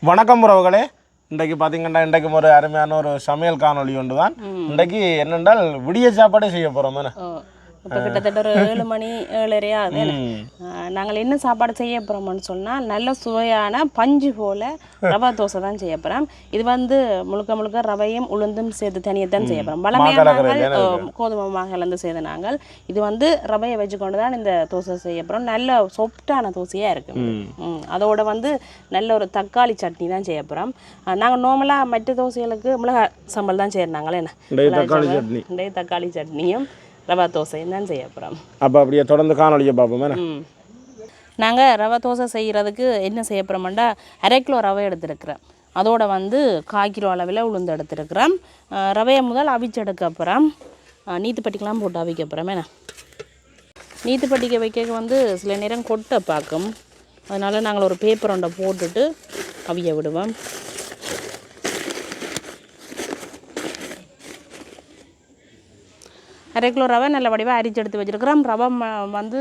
வணக்கம் உறவுகளே. இன்றைக்கு பார்த்தீங்கன்னா இன்றைக்கு ஒரு அருமையான ஒரு சமையல் காணொலி ஒன்று தான். இன்றைக்கு என்னென்றால் விடிய சாப்பாடே செய்ய போகிறோம். இப்போ கிட்டத்தட்ட ஒரு 7 மணி 7:30 ஆகுது. நாங்கள் என்ன சாப்பாடு செய்ய போகிறோம்னு சொன்னால் நல்ல சுவையான பஞ்சு போல் ரவா தோசை தான் செய்ய போகிறோம். இது வந்து முழுக்க முழுக்க ரவையும் உளுந்தும் சேர்த்து தனியத்தான் செய்ய போகிறோம். பழமையான கோதுமை மாகலேருந்து செய்த நாங்கள் இது வந்து ரவையை வச்சுக்கொண்டு தான் இந்த தோசை செய்ய போகிறோம். நல்ல சாஃப்டான தோசையாக இருக்குது. அதோட வந்து நல்ல ஒரு தக்காளி சட்னி தான் செய்ய போகிறோம். நாங்கள் நார்மலாக மற்ற தோசைகளுக்கு மிளகாய் சம்பல் தான் செய்யறாங்களே என்ன தக்காளி சட்னியும் ரவா தோசையும் தான் செய்ய போகிறோம். அப்போ அப்படியே தொடர்ந்து காணொலியை பார்ப்போம். நாங்கள் ரவை தோசை செய்கிறதுக்கு என்ன செய்ய போகிறோம்டா 1/2 கிலோ ரவை எடுத்துருக்குறேன். அதோட வந்து 1/4 கிலோ அளவில் உளுந்து எடுத்துருக்குறேன். ரவையை முதல் அவிச்செடுக்க அப்புறம் நீத்துப்பட்டிக்கெலாம் போட்டு அவிக்க போகிறோம். ஏன்னா நீத்துப்பட்டிக்க வைக்க வந்து சில நேரம் கொட்டை பார்க்கும். அதனால் நாங்கள் ஒரு பேப்பர் ஒன்றை போட்டுட்டு அவிய விடுவோம். அரை கிலோ ரவை நல்ல வடிவாக அரிச்சு எடுத்து வச்சுருக்கிறோம். ரவை வந்து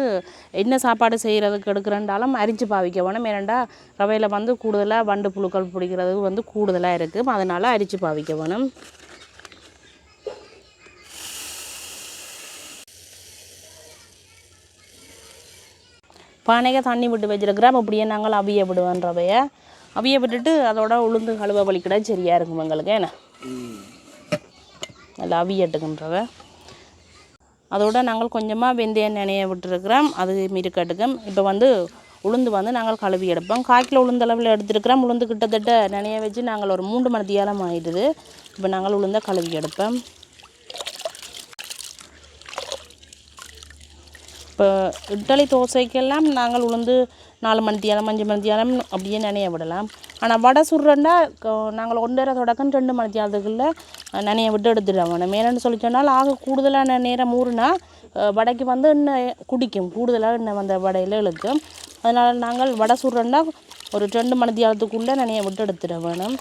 என்ன சாப்பாடு செய்கிறதுக்கு எடுக்கிறேன்றாலும் அரிச்சு பாவிக்க வேணும். ஏனெண்டா ரவையில் வந்து கூடுதலாக வண்டு புழுக்கள் பிடிக்கிறது வந்து கூடுதலாக இருக்குது. அதனால் அரிச்சு பாவிக்க வேணும். பானையாக தண்ணி விட்டு வச்சுருக்கிறோம். அப்படியே நாங்கள் அவிய விடுவோம். ரவையை அவிய விட்டுட்டு அதோட உளுந்து கழுவ வலிக்கிட சரியாக இருக்கும் எங்களுக்கு. ஏன்னா நல்லா அவியட்டுக்குன்றவை அதோடு நாங்கள் கொஞ்சமாக வெந்தயம் நினைய விட்டுருக்குறோம். அது இருக்கட்டுக்கும். இப்போ வந்து உளுந்து வந்து நாங்கள் கழுவி எடுப்போம். 1/4 கிலோ உளுந்து அளவில் எடுத்துருக்கிறோம். உளுந்து கிட்டத்தட்ட நினைய வச்சு நாங்கள் ஒரு 3 மணி நேரம் ஆகிடுது. இப்போ நாங்கள் உளுந்தை கழுவி எடுப்போம். இப்போ இட்லி தோசைக்கெல்லாம் நாங்கள் உளுந்து 4 மணி நேரம் 5 மணி நேரம் அப்படியே நினைய விடலாம். ஆனால் வடை சுடுறேன்னா நாங்கள் 1.5 தொடக்கம் 2 மணி நேரத்துக்குள்ளே நினைய விட்டு எடுத்துடுவோம். நம்ம என்னென்னு சொல்லி சொன்னால் ஆக கூடுதலான நேரம் ஊறுனா வடைக்கு வந்து எண்ணெய் குடிக்கும். கூடுதலாக எண்ணெய் வந்த வடையில் இழுக்கும். அதனால் நாங்கள் வடை சுடுறேன்னா ஒரு 2 மணி நேரத்துக்குள்ளே நினைய விட்டு எடுத்துட வேணும்.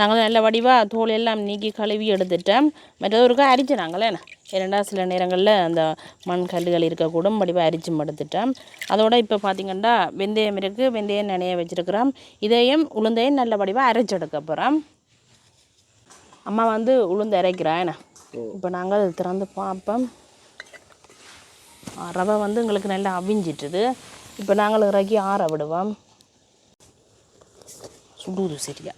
நாங்கள் நல்ல வடிவாக தோல் எல்லாம் நீக்கி கழுவி எடுத்துட்டோம். மற்றது ஒருக்கா அரிச்சு நாங்களே ஏன்னா சில நேரங்களில் அந்த மண் கல்லுகள் இருக்கக்கூடும். வடிவாக அரிச்சும் எடுத்துட்டோம். அதோட இப்போ பார்த்திங்கன்னா வெந்தயம் இருக்குது. வெந்தயம் நினைய வச்சுருக்கிறோம். இதையும் உளுந்தையும் நல்ல வடிவாக அரைச்செடுக்க போகிறோம். அம்மா வந்து உளுந்து அரைக்கிறா. ஏன்னா இப்போ நாங்கள் திறந்து பார்ப்போம். ரவை வந்து எங்களுக்கு நல்லா அவிஞ்சிட்டுது. இப்போ நாங்கள் இறக்கி ஆற விடுவோம். சுடுது சரியா.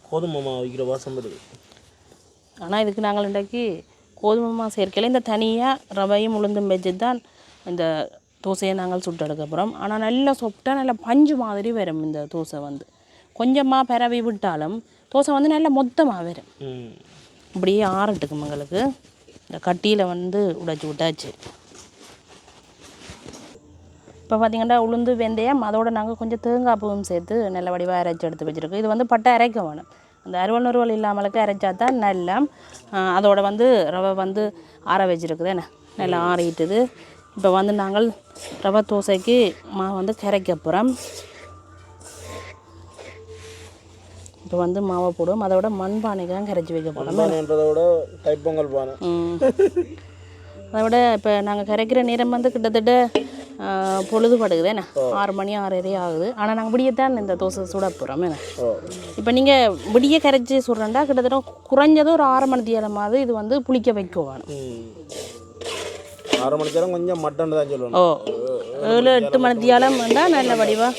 கோதுமை மாவு வைக்கிற வாசம் வருது. ஆனால் இதுக்கு நாங்கள் இன்றைக்கு கோதுமை மாவு சேர்க்கையில் இந்த தனியாக ரவையும் உளுந்தும் வச்சு தான் இந்த தோசையை நாங்கள் சுட்டு எடுக்க போகிறோம். ஆனால் நல்லா சொப்டாக நல்லா பஞ்சு மாதிரி வரும். இந்த தோசை வந்து கொஞ்சமாக பரவி விட்டாலும் தோசை வந்து நல்லா மொத்தமாக வரும். இப்படியே ஆறட்டுக்கும் எங்களுக்கு. இந்த கட்டியில் வந்து உடைச்சி விட்டாச்சு. இப்போ பார்த்திங்கன்னா உளுந்து வெந்தயம் அதோடு நாங்கள் கொஞ்சம் தேங்காய் பூவும் சேர்த்து நல்ல வடிவாக அரைச்சி எடுத்து வச்சுருக்கோம். இது வந்து பட்டை அரைக்க வேணும். அந்த அறுவல் நறுவல் இல்லாமலுக்கு அரைச்சா தான் நல்லா. அதோட வந்து ரவை வந்து ஆற வச்சுருக்குது. என்ன நல்லா ஆறிட்டுது. இப்போ வந்து நாங்கள் ரவை தோசைக்கு மாவு வந்து கரைக்க போகிறோம். இப்போ வந்து மாவை போடுவோம். அதோட மண்பானைக்கு தான் கரைச்சி வைக்க போகிறோம். தைப்பொங்கல் பானை. அதை விட இப்போ நாங்கள் கரைக்கிற நேரம் வந்து கிட்டத்தட்ட பொழுதுபடுகுது. என்ன 6 மணி 6:30 ஆகுது. ஆனால் நாங்கள் விடியத்தான் இந்த தோசை சுட போகிறோம். என்ன இப்போ நீங்கள் விடிய கரைச்சி சுடுறேன்டா கிட்டத்தட்ட குறைஞ்சதும் ஒரு 6 மணி நேரமாவது இது வந்து புளிக்க வைக்க வேணும். 6 மணி நேரம் கொஞ்சம் மட்டன் தான் சொல்லணும். 7-8 மணி நேரம் வந்தால் நல்ல வடிவாக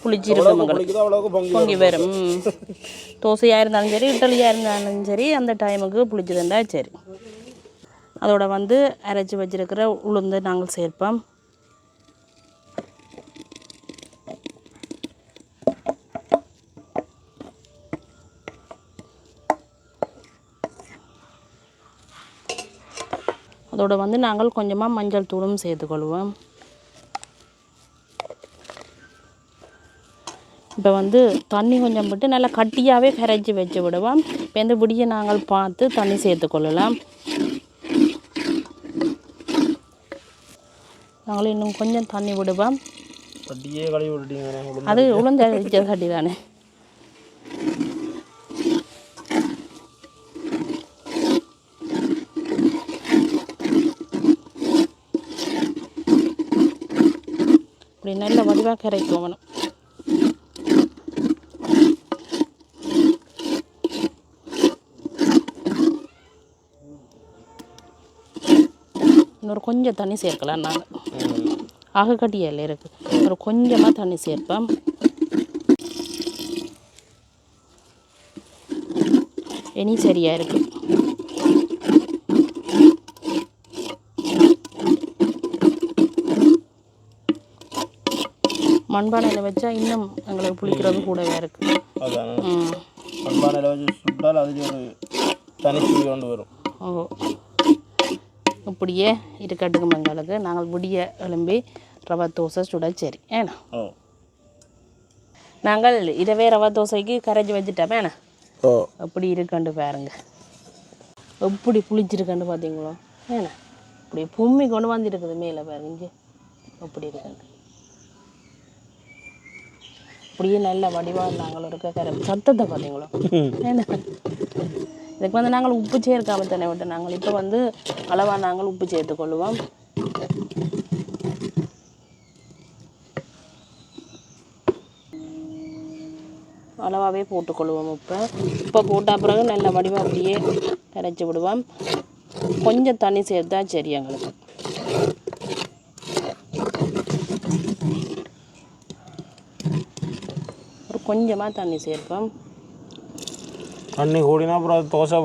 புளிச்சிருக்கு. பொங்கி வரும். தோசையாக இருந்தாலும் சரி இட்லியாக இருந்தாலும் சரி அந்த டைமுக்கு புளிச்சதுண்டா சரி. அதோட வந்து அரைச்சி வச்சிருக்கிற உளுந்து நாங்கள் சேர்ப்போம். அதோட வந்து நாங்கள் கொஞ்சமாக மஞ்சள் தூளும் சேர்த்துக்கொள்வோம். இப்போ வந்து தண்ணி கொஞ்சம் போட்டு நல்லா கட்டியாகவே கரைச்சி வச்சு விடுவோம். இப்போ இந்த விடியை நாங்கள் பார்த்து தண்ணி சேர்த்துக்கொள்ளலாம். நாங்களும் இன்னும் கொஞ்சம் தண்ணி விடுவோம். அது உளுந்து அரைச்ச சட்டி தானே. இப்படி நல்ல வடிவாக கரைக்கும் வேணும். இன்னொரு கொஞ்சம் தண்ணி சேர்க்கலாம். நாங்கள் ஆகக்கட்டியில் இருக்குது, ஒரு கொஞ்சமாக தண்ணி சேர்ப்போம். இனி சரியாக இருக்குது. மண்பானையில் வச்சா இன்னும் எங்களுக்கு புளிக்கிறது கூடவே இருக்குது. மண்பானையில் வச்சு சுட்டால் அதுக்கு ஒரு தனிச்சுவை கொண்டு வரும். ஓ, இப்படியே இருக்கட்டுக்கும் எங்களுக்கு. நாங்கள் விடிய எழும்பி ரவா தோசை சுட சரி ஏன்னா நாங்கள் இரவே ரவா தோசைக்கு கரைச்சி வச்சுட்டோம் ஏன்னா எப்படி இருக்கண்டு பாருங்க, எப்படி புளிச்சிருக்கண்டு பார்த்தீங்களோ ஏன்னா இப்படி பொம்மி கொண்டு வந்துருக்குது மேலே பாருங்க. இங்கே எப்படி இருக்கண்டு அப்படியே நல்ல வடிவாக நாங்கள் இருக்க சத்தத்தை பார்த்தீங்களோ ஏன்னா இதுக்கு வந்து நாங்கள் உப்பு சேர்க்காம தானே விட்டு நாங்கள் இப்போ வந்து அளவாக நாங்கள் உப்பு சேர்த்துக்கொள்ளுவோம். அளவாகவே போட்டுக்கொள்ளுவோம். உப்பை போட்ட பிறகு நல்ல வடிவாக அப்படியே கரைச்சி விடுவோம். கொஞ்சம் தண்ணி சேர்த்தா சரி எங்களுக்கு. ஒரு கொஞ்சமாக தண்ணி சேர்ப்போம். தண்ணி கூடினா அப்புறம் தோசை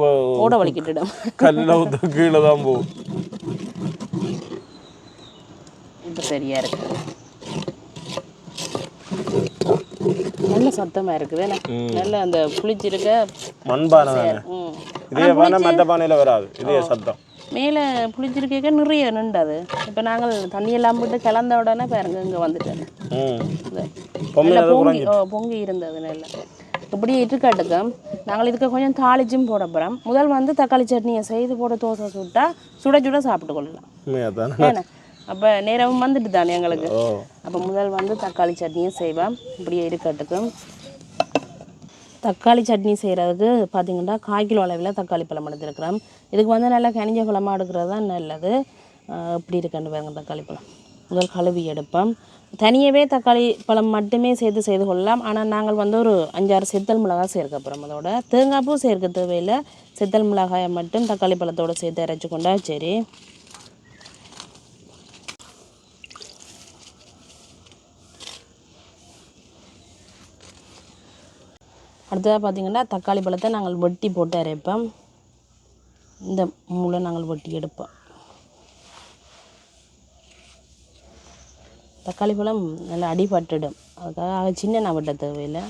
ஓட வலிக்கிட்டுடும், கல்லில் ஊற்ற கீழே தான் போகும். இப்போ சரியாக இருக்கு, நல்ல சத்தமாக இருக்குது. நல்ல அந்த புளிச்சிருக்க மண்பானை இதே பானை மற்ற பானையில் வராது இதே சத்தம். மேலே புளிச்சிருக்க நிறைய நின்றாது. இப்போ நாங்கள் தண்ணியெல்லாம் போட்டு கிளந்த உடனே பாருங்க இங்கே வந்துட்டேன். பொங்கி இருந்தது நல்லா. இப்படி இருக்கட்டுக்க நாங்கள் இதுக்கு கொஞ்சம் தாளிச்சும் போட போகிறோம். முதல் வந்து தக்காளி சட்னியை செய்து போட தோசை சுட்டா சுட சுட சாப்பிட்டு கொள்ளலாம் ஏன்னா அப்போ நேரமும் வந்துட்டு தானே எங்களுக்கு. அப்போ முதல் வந்து தக்காளி சட்னியை செய்வோம். இப்படியே இருக்கட்டுக்கும் தக்காளி சட்னி செய்கிறதுக்கு பார்த்திங்கன்னா 1/4 கிலோ அளவில் தக்காளி பழம் எடுத்துருக்குறோம். இதுக்கு வந்து நல்லா கனிஞ்ச பழமாக எடுக்கிறது தான் நல்லது. இப்படி இருக்கண்டு பாருங்க தக்காளி பழம். முதல் கழுவி எடுப்போம். தனியாகவே தக்காளி பழம் மட்டுமே சேர்த்து செய்து கொள்ளலாம். ஆனால் நாங்கள் வந்து ஒரு 5-6 செத்தல் மிளகாய் சேர்க்க போகிறோம். அதோட தேங்காய் பூ சேர்க்க தேவையில்லை. செத்தல் மிளகாயை மட்டும் தக்காளி பழத்தோடு சேர்த்து அரைச்சி கொண்டா சரி. அடுத்ததாக பார்த்திங்கன்னா தக்காளி பழத்தை நாங்கள் வெட்டி போட்டு அரைப்போம். இந்த மூளை நாங்கள் வெட்டி எடுப்போம். தக்காளி பழம் நல்லா அடிபட்டுடும், அதுக்காக சின்ன நான் வெட்ட தேவையில்லை.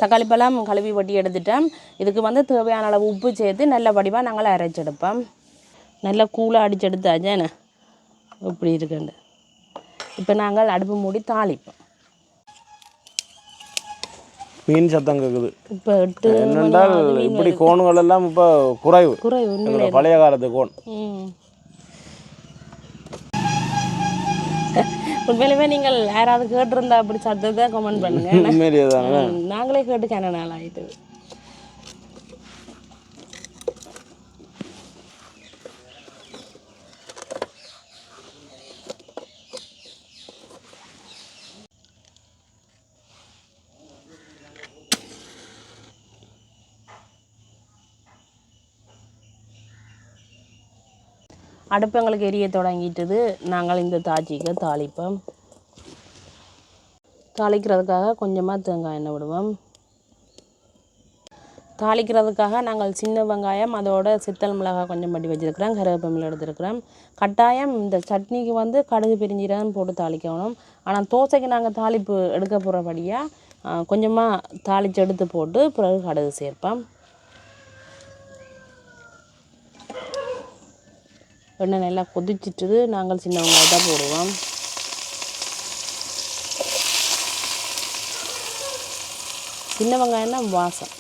தக்காளி பழம் கழுவி வட்டி எடுத்துட்டோம். இதுக்கு வந்து தேவையான அளவு உப்பு சேர்த்து நல்ல வடிவாக நாங்கள் அரைச்செடுப்போம். நல்லா கூலாக அடிச்செடுத்தாச்சே என்ன இப்படி இருக்குண்டு. இப்போ நாங்கள் அடுப்பு மூடி தாளிப்போம். மீன் சத்தம் கேட்குது. இப்போ என்னென்றால் இப்படி கோணுகள் எல்லாம் இப்போ குறைவு பழைய காலத்து கோன். உண்மையிலுமே நீங்கள் யாராவது கேட்டிருந்தா அப்படி சத்தத்தை கமெண்ட் பண்ணுங்க. நாங்களே கேட்டு கேன நாள் ஆகிட்டு. அடுப்பு எங்களுக்கு எரிய தொடங்கிட்டது. நாங்கள் இந்த தாச்சிக்கு தாளிப்போம். தாளிக்கிறதுக்காக கொஞ்சமாக தேங்காய் எண்ணெய் விடுவோம். தாளிக்கிறதுக்காக நாங்கள் சின்ன வெங்காயம் அதோட சித்தல் மிளகாய் கொஞ்சம் பட்டி வச்சுருக்கிறோம், கருவேப்பிலை எடுத்துருக்குறோம். கட்டாயம் இந்த சட்னிக்கு வந்து கடுகு பெருஞ்சீரகம் போட்டு தாளிக்கணும். ஆனால் தோசைக்கு நாங்கள் தாளிப்பு எடுக்க போகிறபடியாக கொஞ்சமாக தாளித்து எடுத்து போட்டு பிறகு கடுகு சேர்ப்போம். எண்ணெய் நல்லா கொதிச்சிட்டு நாங்கள் சின்ன வெங்காயத்தை போடுவோம். சின்ன வெங்காயம்னா வாசம்.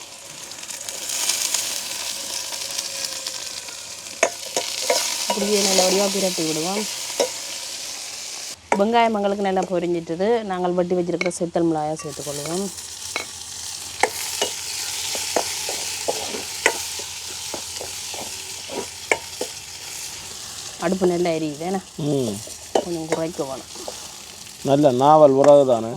அப்படியே நல்லபடியாக பிரட்டி விடுவோம். வெங்காயம் எங்களுக்கு நல்லா பொரிஞ்சிட்டது. நாங்கள் வெட்டி வச்சிருக்கிற சித்தல் மிளகாயை சேர்த்துக்கொள்வோம். அடுப்பு நல்லா எரியுது ஏன்னா ம் கொஞ்சம் குறைக்க வேணும். நல்ல நாவல் உறவு தானே.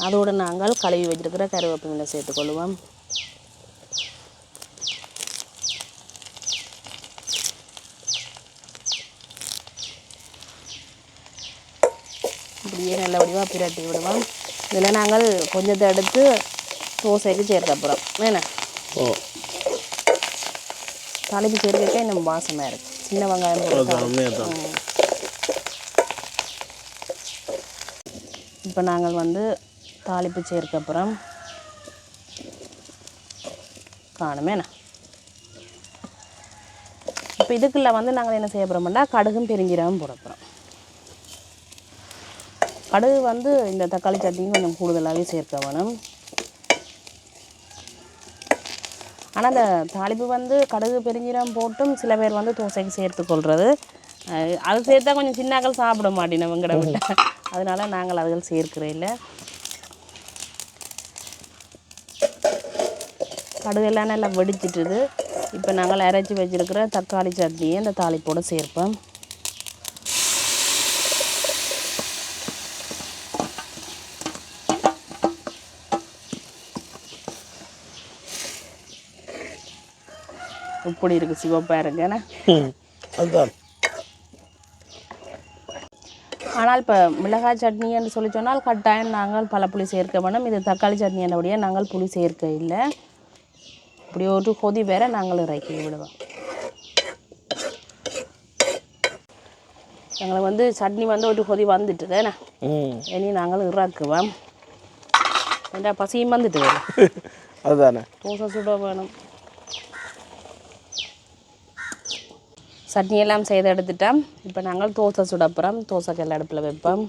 அதோடு நாங்கள் கழுவி வச்சிருக்கிற கருவேப்பிலை சேர்த்துக்கொள்வோம். இப்படியே நல்லபடியாக பிரட்டி விடுவோம். இதில் நாங்கள் கொஞ்சத்தை எடுத்து தோசைக்கு சேர்க்க போகிறோம். என்ன ஓ தாளிப்பு சேர்க்க இன்னும் வாசமாக இருக்குது. சின்ன வெங்காயம் போட்டு இப்போ நாங்கள் வந்து தாளிப்பு சேர்க்க அப்புறம் காணுமேண்ணா. இப்போ இதுக்குள்ள வந்து நாங்கள் என்ன செய்ய போகிறோம்னா கடுகும் பெருஞ்சீரகம் போட போகிறோம். கடுகு வந்து இந்த தக்காளி சட்னியும் கொஞ்சம் கூடுதலாகவே சேர்க்க வேணும். ஆனால் அந்த தாளிப்பு வந்து கடுகு பெருஞ்சீரகம் போட்டும் சில பேர் வந்து தோசைக்கு சேர்த்துக்கொள்கிறது. அது சேர்த்தா கொஞ்சம் சின்னாக்கள் சாப்பிட மாட்டேன் வெங்கட விட்ட, அதனால நாங்கள் அதுகள் சேர்க்கிறே இல்லை. கடுகெல்லாம் நல்லா வெடிச்சிட்டுது. இப்போ நாங்கள் அரைச்சி வச்சுருக்கிற தக்காளி சட்னியை இந்த தாளிப்போடு சேர்ப்போம். இப்படி இருக்குது சிவப்பாக இருக்குண்ணே. அதுதான். ஆனால் இப்போ மிளகாய் சட்னி என்று சொல்லி சொன்னால் கட்டாயம் நாங்கள் பழப்புளி சேர்க்க வேணும். இது தக்காளி சட்னி என்னபடியாக நாங்கள் புளி சேர்க்க இல்லை. இப்படி ஒரு கொதி வேற நாங்கள் இறக்கி விடுவோம். எங்களுக்கு வந்து சட்னி வந்து ஒரு கொதி வந்துட்டுதுண்ணே. இனி நாங்கள் இறக்குவோம். ஏண்டா பசியும் வந்துட்டு வரும். அதுதானே தோசை சுட வேணும். சட்னியெல்லாம் செய்து எடுத்துட்டோம். இப்போ நாங்கள் தோசை சுடப்புறோம். தோசைக்கல் அடுப்பில் வைப்போம்.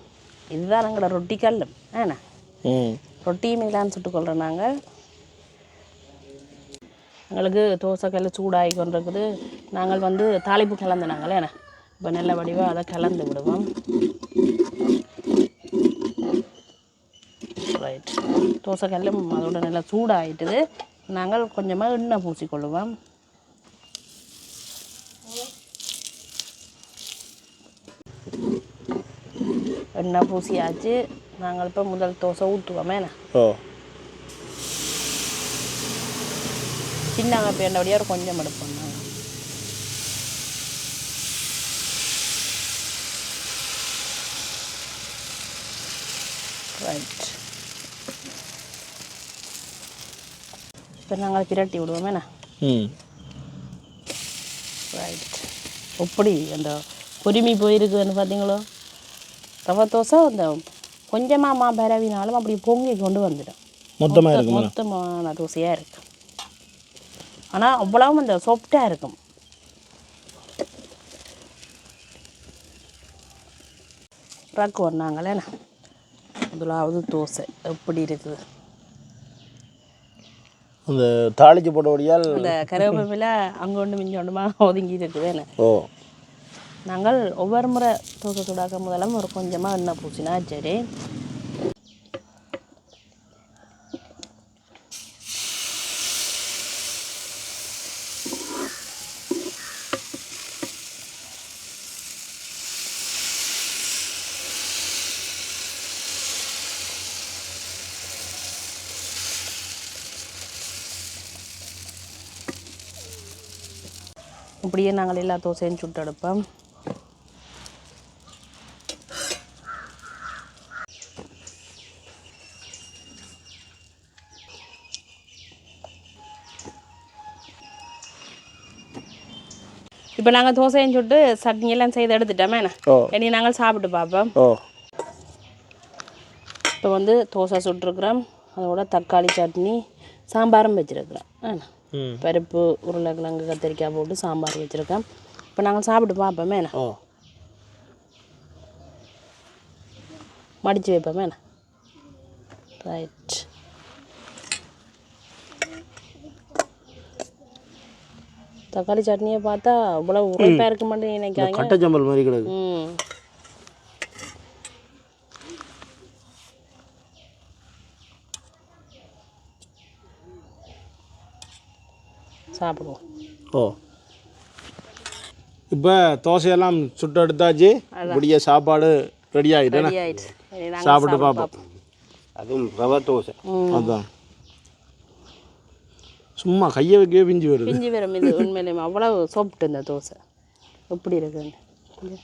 இதுதான் நாங்களோட ரொட்டி கல். ஏண்ணா ரொட்டியும் இல்லாமல் சுட்டுக்கொள்கிறோம். நாங்கள் எங்களுக்கு தோசைக்கல் சூடாகி கொண்டிருக்குது. நாங்கள் வந்து தாளிப்பு கலந்து நாங்கள் ஏண்ணா இப்போ நல்ல வடிவாக அதை கலந்து விடுவோம். ரைட், தோசைக்கல்லும் அதோட நல்லா சூடாகிட்டுது. நாங்கள் கொஞ்சமாக எண்ணெய் பூசிக்கொள்ளுவோம். எண்ணெய் பூசியாச்சு. நாங்கள் இப்போ முதல் தோசை ஊற்றுவோமே. ஓ சின்ன பேண்டபடியாக ஒரு கொஞ்சம் எடுப்போம். நாங்கள் ரைட், இப்போ நாங்கள் பிரட்டி விடுவோமே. ரைட், எப்படி அந்த பொறுமை போயிருக்குன்னு பார்த்தீங்களோ. ரவை தோசை அந்த கொஞ்சமாக பரவினாலும் அப்படி பொங்கி கொண்டு வந்துடும். மொத்தமான தோசையாக இருக்கும். ஆனால் அவ்வளவும் அந்த சாஃப்டாக இருக்கும். ரக்கு வந்தாங்களேண்ணா முதலாவது தோசை எப்படி இருக்குது. அந்த தாளிச்சு போட்டபடியால் அந்த கருவேப்பிலை அங்கே ஒன்று மிஞ்சி ஒன்றுமா ஒதுங்கி இருக்குதுன்னு. ஓ நாங்கள் ஒவ்வொரு முறை தோசை சுடாக்க முதலும் ஒரு கொஞ்சமாக எண்ணெய் பூசினா சரி. இப்படியே நாங்கள் எல்லா தோசையும் சுட்டு எடுப்போம். இப்போ நாங்கள் தோசையும் சுட்டு சட்னியெல்லாம் செய்து எடுத்துட்டோமே. இனி நாங்கள் சாப்பிட்டு பார்ப்போம். இப்போ வந்து தோசை சுட்டுருக்குறோம். அதோட தக்காளி சட்னி சாம்பாரும் வச்சுருக்குறோம். பருப்பு உருளைக்கிழங்கு கத்திரிக்காய் போட்டு சாம்பார் வச்சுருக்கேன். இப்போ நாங்கள் சாப்பிட்டு பார்ப்போமே. மடித்து வைப்போமே. ரைட், தக்காளி சட்னியை பார்த்தா அவ்வளோ உரைப்பாக இருக்க மாட்டேன்னு நினைக்காங்க. கட்டச்சம்பல் மாதிரி கிடக்கு. சாப்பிடுவோம். ஓ இப்போ தோசையெல்லாம் சுட்டு எடுத்தாச்சு, இப்படியே சாப்பாடு ரெடி ஆகிட்டு ரெடி ஆயிடுச்சு. சரி, நாங்க சாப்பிட்டு பார்ப்போம். அதுவும் ரவை தோசை. அதுதான் சும்மா கையை வைக்கவே பிஞ்சு வருது. பிஞ்சு வரும். இது உண்மையிலேயே அவ்வளவு சாப்பிட்டு இந்த தோசை எப்படி இருக்குன்னு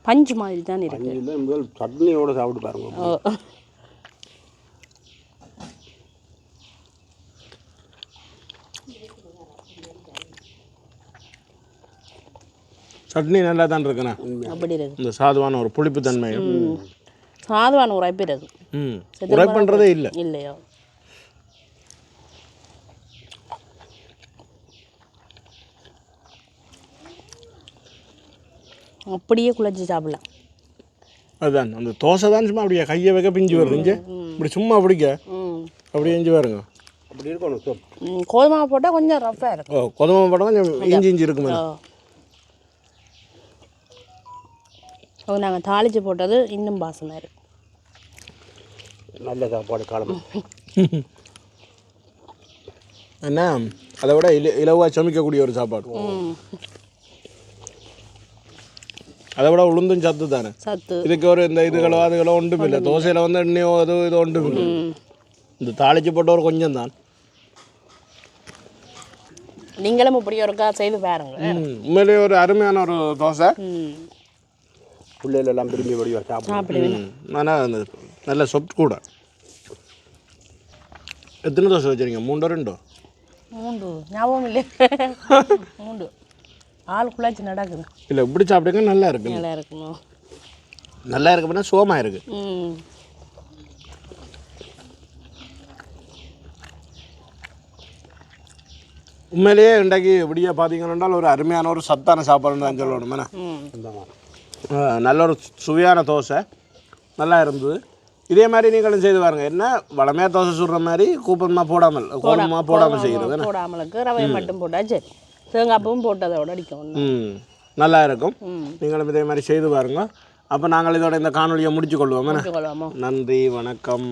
பஞ்சு மாதிரி தான் இருக்கு. இதில் முதல் சட்னியோட சாப்பிட்டு பாருங்க. ஓ சட்னி நல்லா தான் இருக்குண்ணா. அப்படி இருக்கு. இந்த சாதுவான ஒரு புளிப்பு தன்மை. சாதுவான உரைப்பு இருக்கு. உரைப்புன்றதே இல்லை. இல்லையோ அப்படியே குழச்சி சாப்பிடலாம். அதுதான் அந்த தோசை தான் சும்மா அப்படியே கையை வைக்க பிஞ்சு வருது. இங்கே இப்படி சும்மா பிடிக்க அப்படி இஞ்சி வருங்க. அப்படி இருக்கணும் சோப். கோதுமை போட்டால் கொஞ்சம் ரஃப்பாக இருக்கும். ஓ கொதமை போட்டால் கொஞ்சம் இஞ்சி இஞ்சி இருக்குமே. அது நாங்கள் தாளித்து போட்டது இன்னும் வாசமாக இருக்கு. நல்ல சாப்பாடு காலம். என்ன அதை விட இலவாக சமைக்கக்கூடிய ஒரு சாப்பாடு. அதை விட உளுந்தும் சத்து தானே. சத்து இதுக்கு ஒரு இந்த இதுகளோ அதுகளோ ஒன்றும் இல்லை. தோசையில் வந்து எண்ணெயோ அது இது ஒன்றும் இல்லை. இந்த தாளிச்சு போட்ட ஒரு கொஞ்சம் தான். நீங்களும் இப்படி ஒருக்கா செய்து பாருங்க. உண்மையிலேயே ஒரு அருமையான ஒரு தோசை. பிள்ளைகள் எல்லாம் திரும்பி வடிவா சாப்பிடுவேன். ஆனால் அந்த நல்ல சொப்பு கூட. எத்தனை தோசை வச்சுருங்க? 3 2 3 ஞாபகம் இல்லை. 3 ஆள் குழாச்சி நடக்குது. இல்லை இப்படி சாப்பிடுங்க நல்லா இருக்கு. நல்லா இருக்குமா? நல்லா இருக்கு அப்படின்னா சோமாக இருக்கு. உண்மையிலேயே இன்றைக்கு இப்படியே பார்த்தீங்கன்னா ஒரு அருமையான ஒரு சத்தான சாப்பாடுன்னு தான் சொல்லணுமே. நல்ல ஒரு சுவையான தோசை நல்லா இருந்தது. இதே மாதிரி நீங்களும் செய்து பாருங்க. என்ன வளமையாக தோசை சுடுற மாதிரி கோதுமை போடாமல் செய்கிறது. போடாமலுக்கு ரவை மட்டும் போட்டால் சரி. தேங்காய் பூவும் போட்டதோட அடிக்கும். நல்லா இருக்கும். நீங்களும் இதே மாதிரி செய்து பாருங்க. அப்போ நாங்கள் இதோட இந்த காணொலியை முடிச்சு கொள்வோம். நன்றி, வணக்கம்.